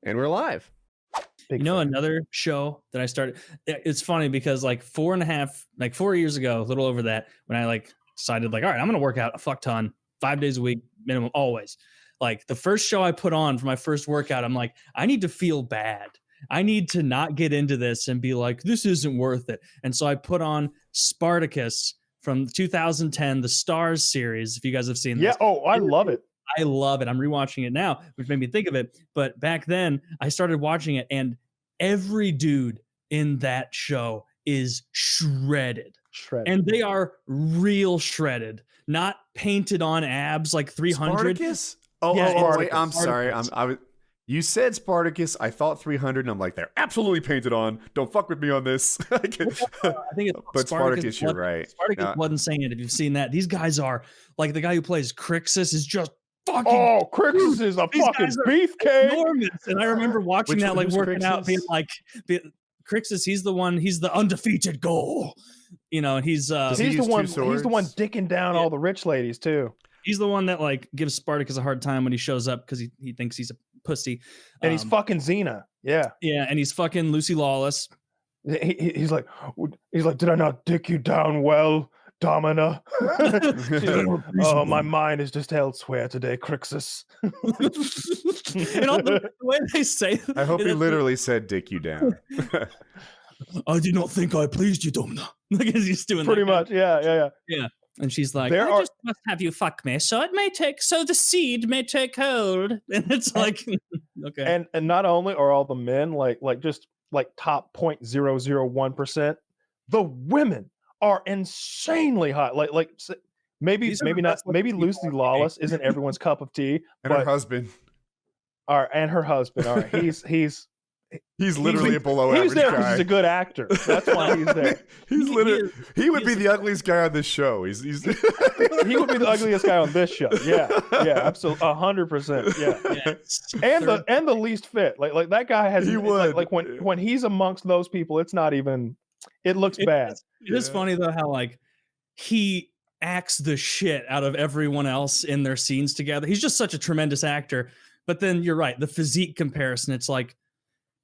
And we're live. You know, another show that I started, it's funny because like 4 years ago, a little over that, when I like decided like, all right, I'm going to work out a fuck ton, 5 days a week minimum, always. Like the first show I put on for my first workout, I'm like, I need to feel bad. I need to not get into this and be like, this isn't worth it. And so I put on Spartacus from 2010, the Stars series. If you guys have seen this. Yeah. Oh, I love it. I love it. I'm rewatching it now, which made me think of it. But back then, I started watching it, and every dude in that show is shredded. And they are real shredded, not painted on abs like 300. Spartacus? Oh, wait, I'm sorry. You said Spartacus. I thought 300, and I'm like, they're absolutely painted on. Don't fuck with me on this. I think it's but Spartacus, you're right. Spartacus wasn't saying it. If you've seen that, these guys are like the guy who plays Crixus is just fucking. Oh, Crixus is a fucking beefcake. Enormous. And I remember watching that, like working Crixus? Out, being like, Crixus. He's the undefeated goal. You know, he's the one. He's the one dicking down all the rich ladies too. He's the one that like gives Spartacus a hard time when he shows up because he thinks he's a pussy. And he's fucking Xena. Yeah. Yeah, and he's fucking Lucy Lawless. He's like, did I not dick you down well, Domina? Oh, my mind is just elsewhere today, Crixus. And all the way they say that, I hope he literally said dick you down. I did not think I pleased you, Domina. Like he's doing pretty much. Yeah. And she's like, I just must have you fuck me, so the seed may take hold. And it's like, okay. And not only are all the men like top 0.001%, the women are insanely hot. Like maybe Lucy Lawless isn't everyone's cup of tea, and her husband. All right, and her husband. All right, He's literally a below average guy. He's there because he's a good actor. That's why he's there. He would be the ugliest guy on this show. He would be the ugliest guy on this show. Yeah, absolutely, 100%. Yeah. And the least fit. Like that guy has. He would like when he's amongst those people, it's not even. It looks bad. It is funny though how like he acts the shit out of everyone else in their scenes together. He's just such a tremendous actor. But then you're right, the physique comparison. It's like.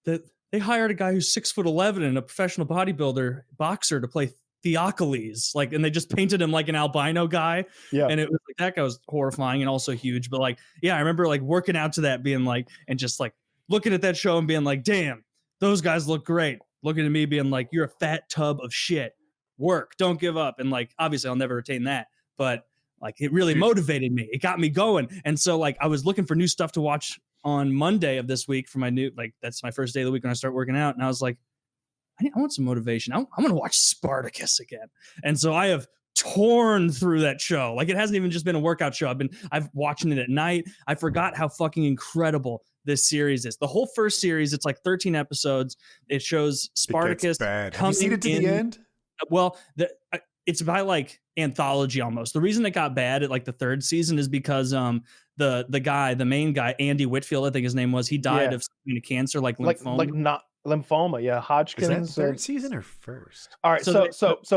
That they hired a guy who's 6'11" and a professional boxer to play Theocles, like, and they just painted him like an albino guy. Yeah, and it was like that guy was horrifying and also huge. But like, yeah, I remember like working out to that, being like, and just like looking at that show and being like, damn, those guys look great. Looking at me, being like, you're a fat tub of shit. Work, don't give up. And like, obviously, I'll never attain that, but like, it really motivated me. It got me going. And so like, I was looking for new stuff to watch on Monday of this week for my new, like, that's my first day of the week when I start working out. And I was like, I want some motivation. I'm going to watch Spartacus again. And so I have torn through that show. Like, it hasn't even just been a workout show. I've watching it at night. I forgot how fucking incredible this series is. The whole first series, it's like 13 episodes. It shows Spartacus. Have you seen it to the end? Well, it's by like anthology almost. The reason it got bad at like the third season is because the main guy, Andy Whitfield, I think his name was, he died of cancer, like lymphoma. Like not lymphoma, yeah, Hodgkin's. Is that third season or first? All right, so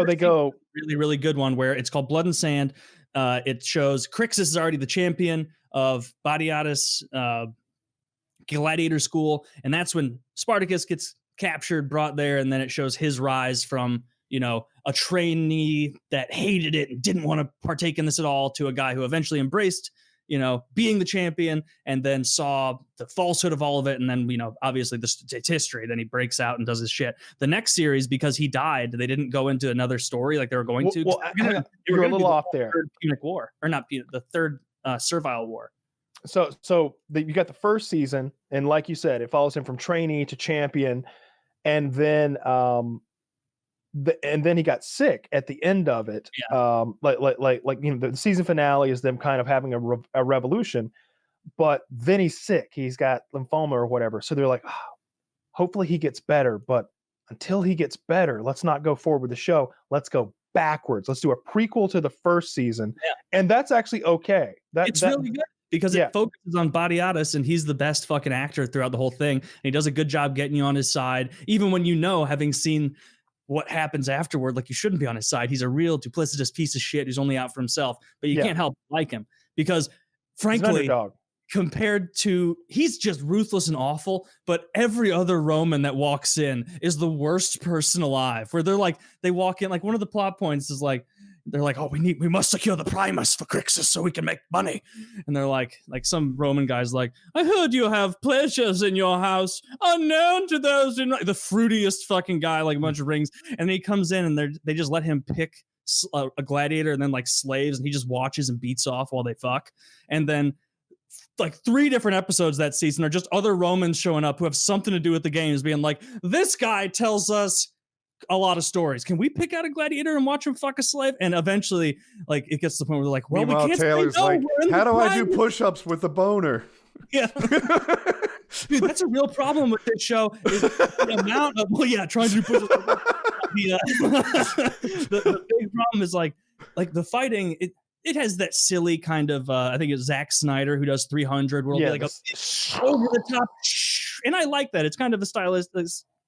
they go really, really good one where it's called Blood and Sand. It shows Crixus is already the champion of Badiatus Gladiator School, and that's when Spartacus gets captured, brought there, and then it shows his rise from, you know, a trainee that hated it and didn't want to partake in this at all to a guy who eventually embraced, you know, being the champion, and then saw the falsehood of all of it. And then, you know, obviously it's history. Then he breaks out and does his shit. The next series, because he died, they didn't go into another story like they were going to. Well, you're a little off there. Third Punic War, or not Punic, the third Servile War. So you got the first season, and like you said, it follows him from trainee to champion, and then and then he got sick at the end of it. Yeah. Like you know, the season finale is them kind of having a revolution, but then he's sick. He's got lymphoma or whatever. So they're like, oh, hopefully he gets better. But until he gets better, let's not go forward with the show. Let's go backwards. Let's do a prequel to the first season. Yeah. And that's actually okay. It's really good. Because it focuses on Badiatus, and he's the best fucking actor throughout the whole thing. And he does a good job getting you on his side, even when you know, having seen what happens afterward, like, you shouldn't be on his side. He's a real duplicitous piece of shit who's only out for himself, but you can't help but like him because, frankly, compared to, he's just ruthless and awful, but every other Roman that walks in is the worst person alive, where they walk in, like one of the plot points is like, they're like, oh, we must secure the Primus for Crixus so we can make money. And they're like some Roman guy's like, I heard you have pleasures in your house unknown to those in the fruitiest fucking guy, like a bunch of rings. And then he comes in and they just let him pick a gladiator and then like slaves, and he just watches and beats off while they fuck. And then like 3 different episodes that season are just other Romans showing up who have something to do with the games, being like, this guy tells us a lot of stories. Can we pick out a gladiator and watch him fuck a slave? And eventually, like, it gets to the point where they're like, well, meanwhile, we can't Taylor's say no. like, how do I do push-ups with a boner? Yeah. Dude, that's a real problem with this show, is the amount of, trying to do push-ups. The big problem is like the fighting, it has that silly kind of, I think it's Zack Snyder who does 300, where it'll be like over the top. And I like that. It's kind of a stylist.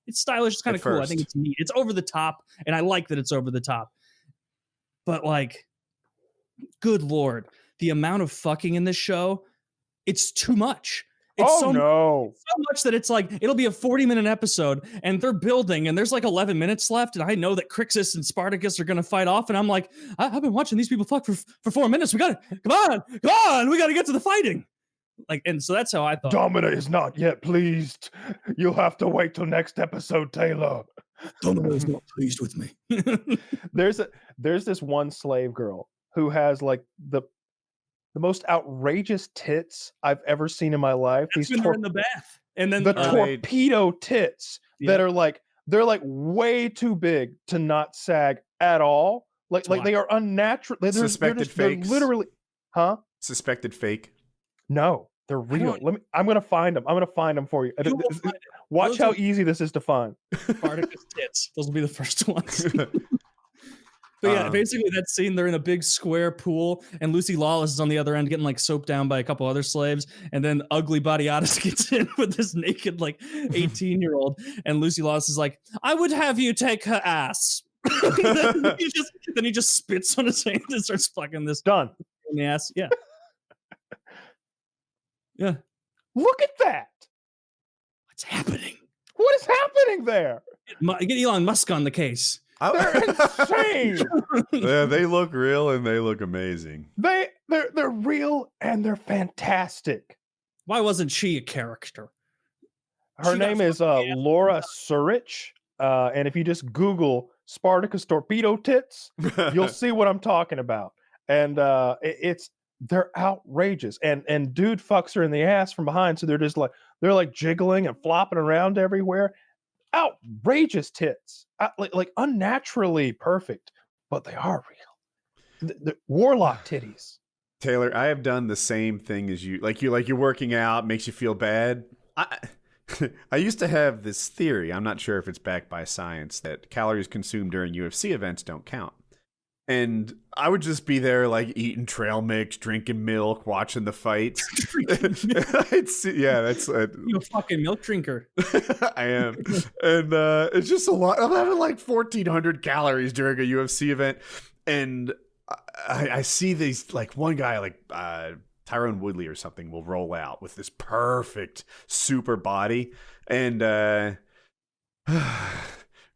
It's stylish. It's kind of cool. I think it's neat. It's over the top, and I like that it's over the top. But like, good Lord, the amount of fucking in this show, it's too much. It's so much that it's like, it'll be a 40-minute episode, and they're building, and there's like 11 minutes left, and I know that Crixus and Spartacus are going to fight off, and I'm like, I've been watching these people fuck for 4 minutes. We got to, come on, we got to get to the fighting. Like, and so that's how I thought. Domina is not yet pleased. You'll have to wait till next episode, Taylor. Domina is not pleased with me. There's this one slave girl who has like the most outrageous tits I've ever seen in my life. These in the bath, and then the torpedo tits that are like, they're like way too big to not sag at all. Like they are unnatural. Suspected fakes. They're literally, huh? Suspected fake. No, they're real. I'm gonna find them. I'm gonna find them for you. Watch how easy this is to find. Spartacus tits. Those will be the first ones. But yeah, basically that scene, they're in a big square pool, and Lucy Lawless is on the other end getting like soaped down by a couple other slaves, and then Ugly Badiatus gets in with this naked like 18-year-old, and Lucy Lawless is like, I would have you take her ass. then he just spits on his hand and starts fucking this done in the ass. Yeah. Yeah. Look at that. What's happening? What is happening there? Get Elon Musk on the case. They're insane. Yeah, they look real and they look amazing. They're real and they're fantastic. Why wasn't she a character? Her name is Laura Surich. And if you just Google Spartacus torpedo tits, you'll see what I'm talking about. And they're outrageous. And dude fucks her in the ass from behind, so they're like jiggling and flopping around everywhere. Outrageous tits, like unnaturally perfect, but they are real. The warlock titties. Taylor, I have done the same thing as you. Like you're working out, makes you feel bad. I used to have this theory, I'm not sure if it's backed by science, that calories consumed during UFC events don't count. And I would just be there, like, eating trail mix, drinking milk, watching the fights. That's you're a fucking milk drinker. I am. And it's just a lot. I'm having like 1,400 calories during a UFC event. And I see these, like, one guy, like Tyrone Woodley or something, will roll out with this perfect super body. And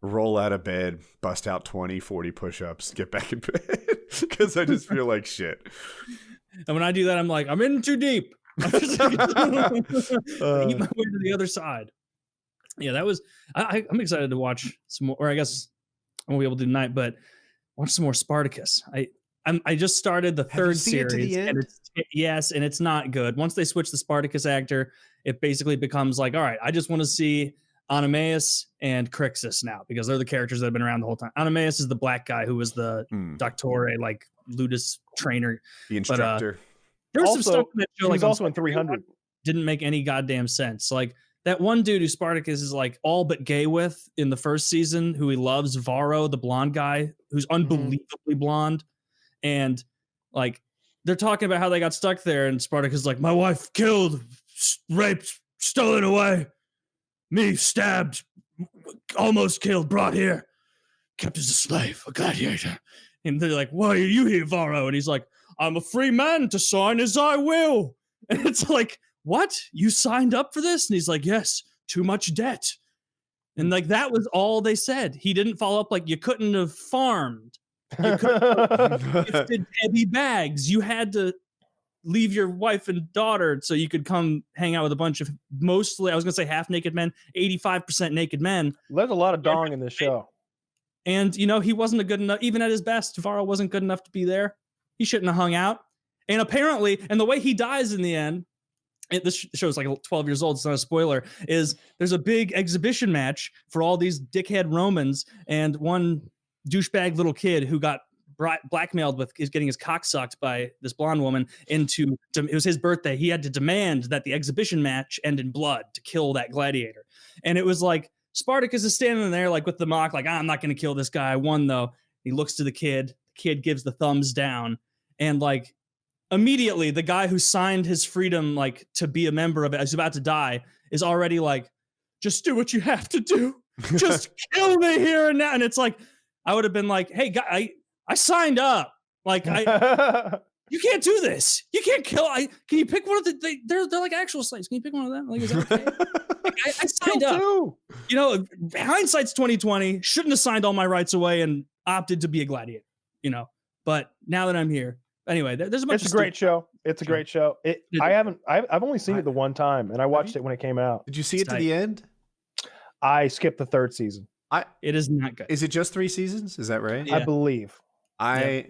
roll out of bed, bust out 20, 40 push-ups, get back in bed because I just feel like shit. And when I do that, I'm like, I'm in too deep. I'm just eat my way to the other side. Yeah, that was. I'm excited to watch some more. Or I guess I won't be able to do tonight, but watch some more Spartacus. I just started the third series, and it's not good. Once they switch the Spartacus actor, it basically becomes like, all right, I just want to see Animaeus and Crixus now, because they're the characters that have been around the whole time. Animaeus is the black guy who was the Doctore, like Ludus trainer, the instructor. There was some stuff in that show, like also in 300, didn't make any goddamn sense. Like that one dude who Spartacus is like all but gay with in the first season, who he loves, Varro, the blonde guy, who's unbelievably blonde, and like they're talking about how they got stuck there, and Spartacus is like, my wife killed, raped, stolen away. Me stabbed, almost killed, brought here, kept as a slave, a gladiator. And they're like, why are you here, Varro? And he's like, I'm a free man to sign as I will. And it's like, what? You signed up for this? And he's like, yes, too much debt. And like, that was all they said. He didn't follow up like, you couldn't have farmed. You couldn't have gifted heavy bags. You had to leave your wife and daughter so you could come hang out with a bunch of mostly, I was going to say half naked men, 85% naked men. There's a lot of dong in this show. And, you know, he wasn't a good enough, even at his best, Varro wasn't good enough to be there. He shouldn't have hung out. And apparently, and the way he dies in the end, this show's like 12 years old, it's not a spoiler, is there's a big exhibition match for all these dickhead Romans, and one douchebag little kid who got blackmailed with is getting his cock sucked by this blonde woman into, it was his birthday. He had to demand that the exhibition match end in blood to kill that gladiator. And it was like, Spartacus is standing there like with the mock, like, I'm not going to kill this guy. I won though. He looks to the kid gives the thumbs down. And like immediately the guy who signed his freedom, like to be a member of it, is about to die, is already like, just do what you have to do. Just kill me here and now. And it's like, I would have been like, hey, guy, I signed up. Like, you can't do this. You can't kill. Can you pick one of the? They're like actual slaves. Can you pick one of them? Like, is that okay? Like, I signed up. You know, hindsight's 2020. Shouldn't have signed all my rights away and opted to be a gladiator. You know, but now that I'm here, anyway, there's a bunch. It's a great show. It's a great show. I've only seen it the one time, and I watched it when it came out. Did you see it to the end? I skipped the third season. It is not good. Is it just 3 seasons? Is that right? Yeah. I believe. I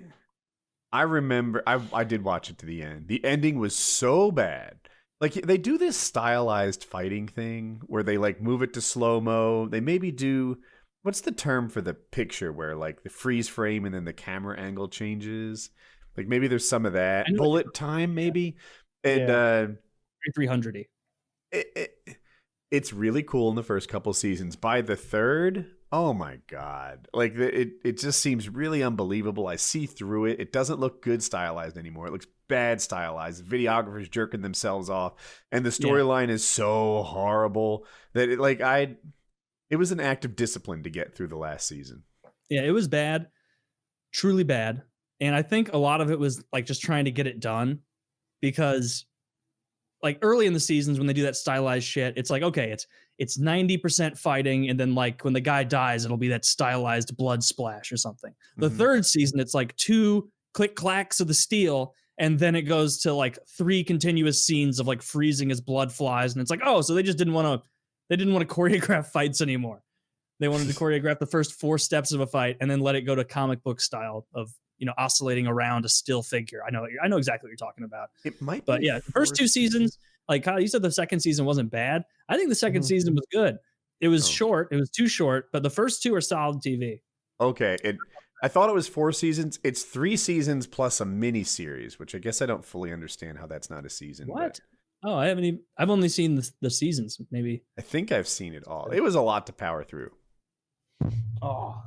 remember I did watch it to the end. The ending was so bad. Like they do this stylized fighting thing where they like move it to slow-mo. They maybe do, what's the term for the picture where like the freeze frame and then the camera angle changes? Like maybe there's some of that. Bullet time maybe. And 300-y. It's really cool in the first couple seasons. By the third, oh my God. Like it just seems really unbelievable. I see through it. It doesn't look good stylized anymore. It looks bad stylized. Videographers jerking themselves off. And the storyline is so horrible that it was an act of discipline to get through the last season. Yeah, it was bad. Truly bad. And I think a lot of it was like just trying to get it done, because like early in the seasons when they do that stylized shit, it's like, okay, it's 90% fighting, and then like when the guy dies, it'll be that stylized blood splash or something. The third season, it's like 2 click clacks of the steel, and then it goes to like 3 continuous scenes of like freezing as blood flies, and it's like, oh, so they just didn't want to choreograph fights anymore. They wanted to choreograph the first 4 steps of a fight and then let it go to comic book style of, you know, oscillating around a still figure. I know exactly what you're talking about. It might, but yeah, the first 2 seasons, like Kyle, you said the second season wasn't bad. I think the second season was good. It was short. It was too short, but the first 2 are solid TV. Okay. I thought it was 4 seasons. It's 3 seasons plus a mini series, which I guess I don't fully understand how that's not a season. What? Oh, I've only seen the seasons. Maybe. I think I've seen it all. It was a lot to power through. Oh,